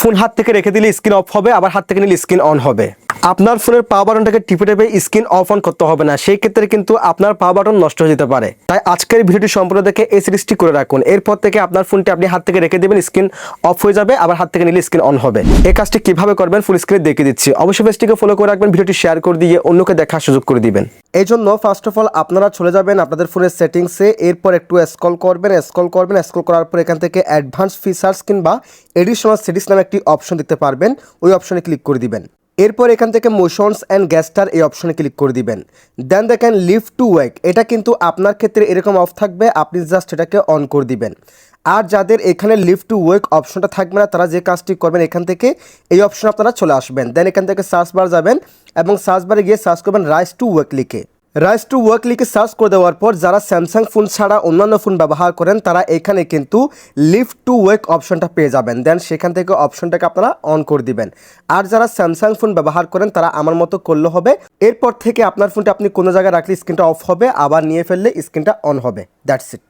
Phone হাত থেকে রেখে দিলে স্ক্রিন অফ হবে, আবার হাত থেকে নিলে স্ক্রিন অন হবে। আপনার ফোনের পাওয়ার বাটনটাকে টিপে টিপে স্ক্রিন অফ অন করতে হবে না, সেই ক্ষেত্রে কিন্তু আপনার পাওয়ার বাটন নষ্ট হয়ে যেতে পারে। তাই আজকের ভিডিওটি সম্পূর্ণ দেখে এই সিরিজটি করে রাখুন। এরপর থেকে আপনার ফোনটি আপনি হাত থেকে রেখে দেবেন, স্ক্রিন অফ হয়ে যাবে, আবার হাত থেকে নিলে স্ক্রিন অন হবে। এই কাজটি কিভাবে করবেন ফুল স্ক্রিনে দেখিয়ে দিচ্ছি। অবশ্যই পেজটিকে ফলো করে রাখবেন, ভিডিওটি শেয়ার করে দিয়ে অন্যকে দেখার সুযোগ করে দিবেন। এই জন্য ফার্স্ট অফ অল আপনারা চলে যাবেন আপনাদের ফোনের সেটিংসে, এরপর একটু স্ক্রল করবেন, স্ক্রল করার পর এখান থেকে অ্যাডভান্স ফিচার্স কিংবা এডিশনাল সেটিংস নামে একটি অপশন দেখতে পারবেন, ওই অপশনে ক্লিক করে দিবেন। এরপর এখান থেকে মোশনস অ্যান্ড গেস্টার এই অপশনে ক্লিক করে দিবেন। দেন দেখেন লিভ টু ওয়েক, এটা কিন্তু আপনার ক্ষেত্রে এরকম অফ থাকবে, আপনি জাস্ট এটাকে অন করে দিবেন। আর যাদের এখানে লিভ টু ওয়েক অপশনটা থাকবে না, তারা যে কাজটি করবেন এখান থেকে এই অপশন আপনারা চলে আসবেন। দেন এখান থেকে সার্চ বার যাবেন এবং সার্চ বারে গিয়ে সার্চ করবেন রাইজ টু ওয়েক লিখে। রাইজ টু ওয়ার্ক লিখে সার্চ করে দেওয়ার পর যারা স্যামসাং ফোন ছাড়া অন্যান্য ফোন ব্যবহার করেন তারা এখানে কিন্তু লিভ টু ওয়েক অপশনটা পেয়ে যাবেন। দেন সেখান থেকে অপশনটাকে আপনারা অন করে দিবেন। আর যারা স্যামসাং ফোন ব্যবহার করেন তারা আমার মতো করলে হবে। এরপর থেকে আপনার ফোনটা আপনি কোনো জায়গায় রাখলে স্ক্রিনটা অফ হবে, আবার নিয়ে ফেললে স্ক্রিনটা অন হবে। That's it.